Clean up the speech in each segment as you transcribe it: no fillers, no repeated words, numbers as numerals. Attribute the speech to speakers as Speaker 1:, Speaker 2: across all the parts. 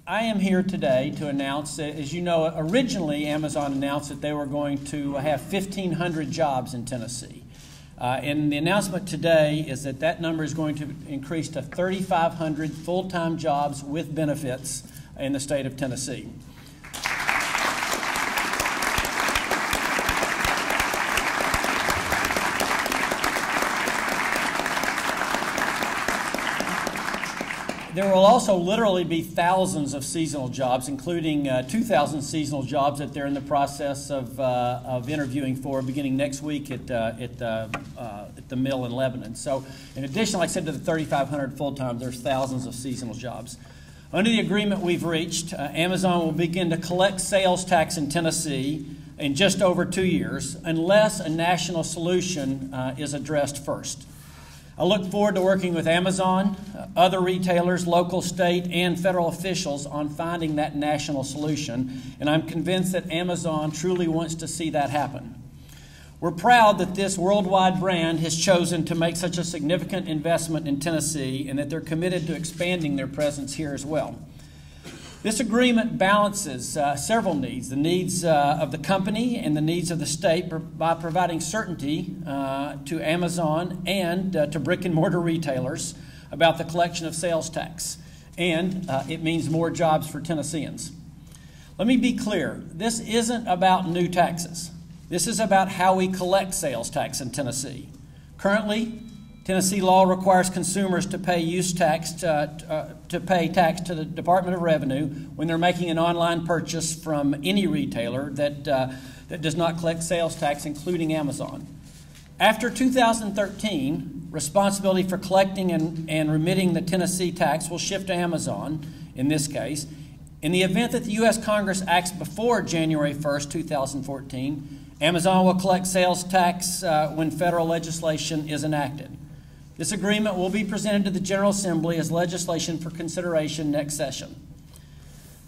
Speaker 1: I am here today to announce that, as you know, originally Amazon announced that they were going to have 1,500 jobs in Tennessee. And the announcement today is that that number is going to increase to 3,500 full-time jobs with benefits in the state of Tennessee. There will also literally be thousands of seasonal jobs, including 2,000 seasonal jobs that they're in the process of interviewing for beginning next week at the mill in Lebanon. So in addition, like I said, to the 3,500 full-time, there's thousands of seasonal jobs. Under the agreement we've reached, Amazon will begin to collect sales tax in Tennessee in just over 2 years, unless a national solution is addressed first. I look forward to working with Amazon, other retailers, local, state, and federal officials on finding that national solution, and I'm convinced that Amazon truly wants to see that happen. We're proud that this worldwide brand has chosen to make such a significant investment in Tennessee and that they're committed to expanding their presence here as well. This agreement balances several needs, the needs of the company and the needs of the state by providing certainty to Amazon and to brick and mortar retailers about the collection of sales tax. And it means more jobs for Tennesseans. Let me be clear, this isn't about new taxes. This is about how we collect sales tax in Tennessee. Currently, Tennessee law requires consumers to pay use tax to pay tax to the Department of Revenue when they're making an online purchase from any retailer that does not collect sales tax, including Amazon. After 2013, responsibility for collecting and remitting the Tennessee tax will shift to Amazon, in this case. In the event that the U.S. Congress acts before January 1st, 2014, Amazon will collect sales tax when federal legislation is enacted. This agreement will be presented to the General Assembly as legislation for consideration next session.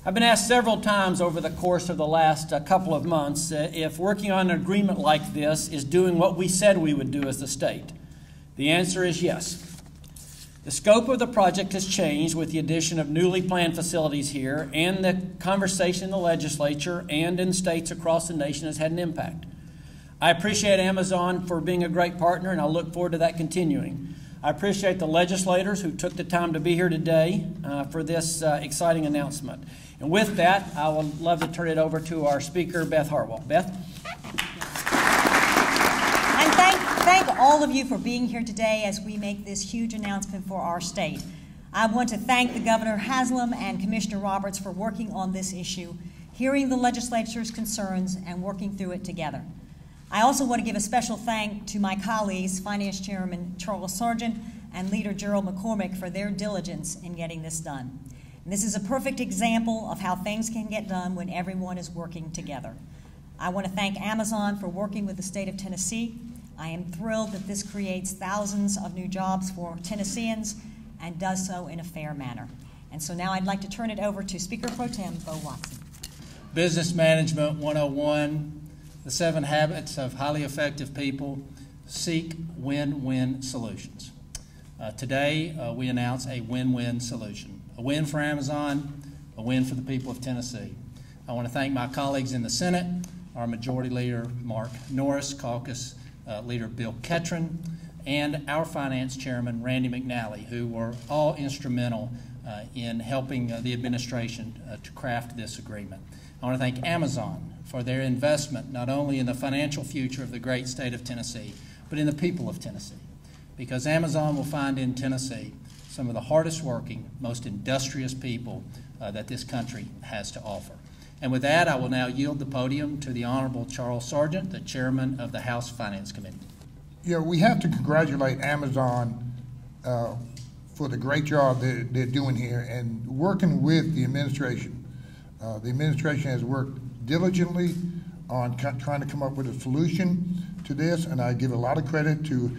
Speaker 1: I've been asked several times over the course of the last couple of months if working on an agreement like this is doing what we said we would do as the state. The answer is yes. The scope of the project has changed with the addition of newly planned facilities here, and the conversation in the legislature and in states across the nation has had an impact. I appreciate Amazon for being a great partner, and I look forward to that continuing. I appreciate the legislators who took the time to be here today for this exciting announcement. And with that, I would love to turn it over to our speaker, Beth Hartwell. Beth?
Speaker 2: And thank all of you for being here today as we make this huge announcement for our state. I want to thank the Governor Haslam and Commissioner Roberts for working on this issue, hearing the legislature's concerns, and working through it together. I also want to give a special thank to my colleagues, Finance Chairman Charles Sargent and Leader Gerald McCormick, for their diligence in getting this done. And this is a perfect example of how things can get done when everyone is working together. I want to thank Amazon for working with the state of Tennessee. I am thrilled that this creates thousands of new jobs for Tennesseans and does so in a fair manner. And so now I'd like to turn it over to Speaker Pro Tem Bo Watson.
Speaker 3: Business Management 101. The 7 habits of highly effective people: seek win-win solutions. Today, we announce a win-win solution. A win for Amazon, a win for the people of Tennessee. I want to thank my colleagues in the Senate, our Majority Leader Mark Norris, Caucus Leader Bill Ketron, and our Finance Chairman Randy McNally, who were all instrumental in helping the administration to craft this agreement. I want to thank Amazon for their investment not only in the financial future of the great state of Tennessee, but in the people of Tennessee. Because Amazon will find in Tennessee some of the hardest working, most industrious people that this country has to offer. And with that, I will now yield the podium to the Honorable Charles Sargent, the Chairman of the House Finance Committee.
Speaker 4: Yeah, we have to congratulate Amazon for the great job they're doing here and working with the administration. The administration has worked diligently on trying to come up with a solution to this, and I give a lot of credit to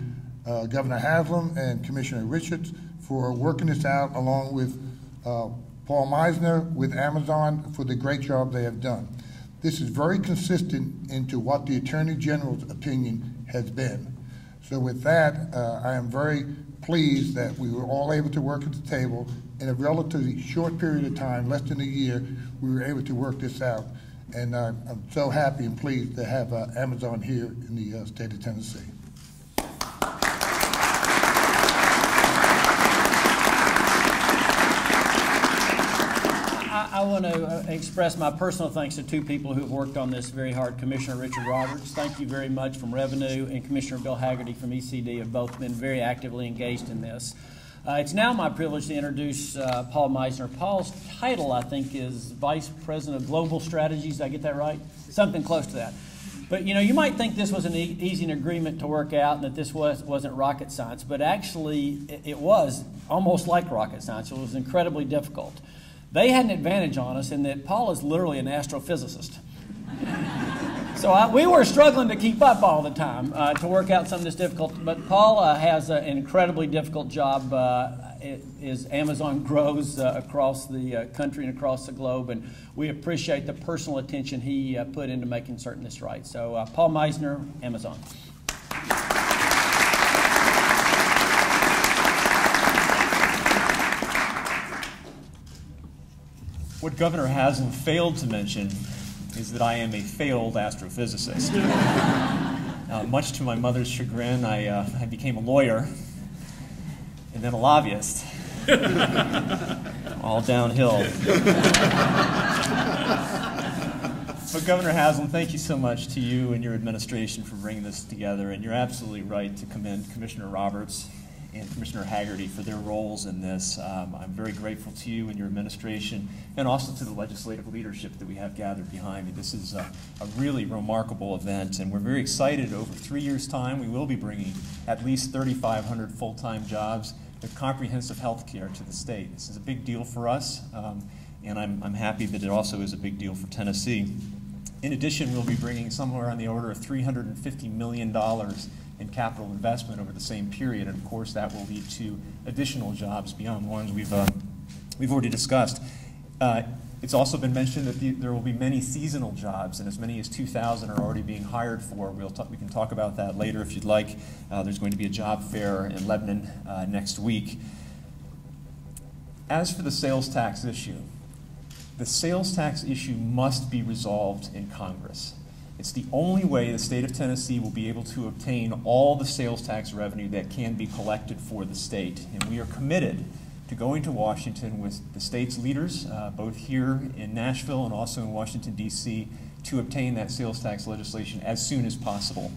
Speaker 4: Governor Haslam and Commissioner Richards for working this out, along with Paul Meisner with Amazon for the great job they have done. This is very consistent into what the Attorney General's opinion has been. So with that, I am very pleased that we were all able to work at the table in a relatively short period of time, less than a year, we were able to work this out. And I'm so happy and pleased to have Amazon here in the state of Tennessee.
Speaker 1: I want to express my personal thanks to two people who have worked on this very hard. Commissioner Richard Roberts, thank you very much, from Revenue, and Commissioner Bill Haggerty from ECD have both been very actively engaged in this. It's now my privilege to introduce Paul Meisner. Paul's title, I think, is Vice President of Global Strategies. Did I get that right? Something close to that. But, you know, you might think this was an easy agreement to work out and that this wasn't rocket science, but actually it was almost like rocket science. It was incredibly difficult. They had an advantage on us in that Paul is literally an astrophysicist. So we were struggling to keep up all the time to work out something that's difficult. But Paul has an incredibly difficult job as Amazon grows across the country and across the globe. And we appreciate the personal attention he put into making certain this right. So Paul Meisner, Amazon.
Speaker 5: What Governor Haslam failed to mention is that I am a failed astrophysicist. Much to my mother's chagrin, I became a lawyer and then a lobbyist. All downhill. But Governor Haslam, thank you so much to you and your administration for bringing this together, and you're absolutely right to commend Commissioner Roberts and Commissioner Haggerty for their roles in this. I'm very grateful to you and your administration, and also to the legislative leadership that we have gathered behind me. This is a really remarkable event, and we're very excited. Over 3 years' time, we will be bringing at least 3,500 full-time jobs with comprehensive health care to the state. This is a big deal for us, and I'm happy that it also is a big deal for Tennessee. In addition, we'll be bringing somewhere on the order of $350 million in capital investment over the same period, and of course that will lead to additional jobs beyond the ones we've already discussed. It's also been mentioned that there will be many seasonal jobs, and as many as 2,000 are already being hired for. We can talk about that later if you'd like. There's going to be a job fair in Lebanon next week. As for the sales tax issue, the sales tax issue must be resolved in Congress. It's the only way the state of Tennessee will be able to obtain all the sales tax revenue that can be collected for the state. And we are committed to going to Washington with the state's leaders, both here in Nashville and also in Washington, D.C., to obtain that sales tax legislation as soon as possible.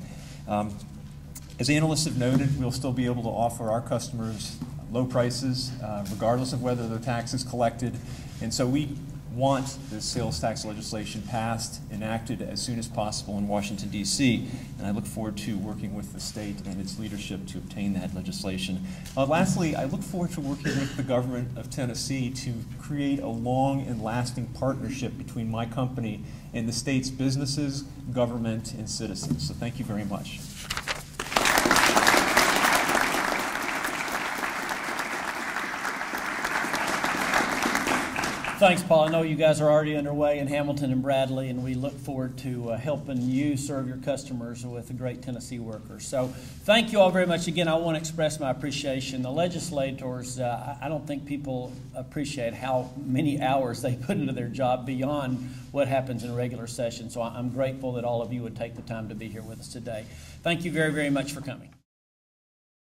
Speaker 5: As analysts have noted, we'll still be able to offer our customers low prices, regardless of whether the tax is collected. And so we want this sales tax legislation passed, enacted as soon as possible in Washington, D.C., and I look forward to working with the state and its leadership to obtain that legislation. Lastly, I look forward to working with the government of Tennessee to create a long and lasting partnership between my company and the state's businesses, government, and citizens. So thank you very much.
Speaker 1: Thanks, Paul. I know you guys are already underway in Hamilton and Bradley, and we look forward to helping you serve your customers with the great Tennessee workers. So thank you all very much. Again, I want to express my appreciation. The legislators, I don't think people appreciate how many hours they put into their job beyond what happens in a regular session. So I'm grateful that all of you would take the time to be here with us today. Thank you very, very much for coming.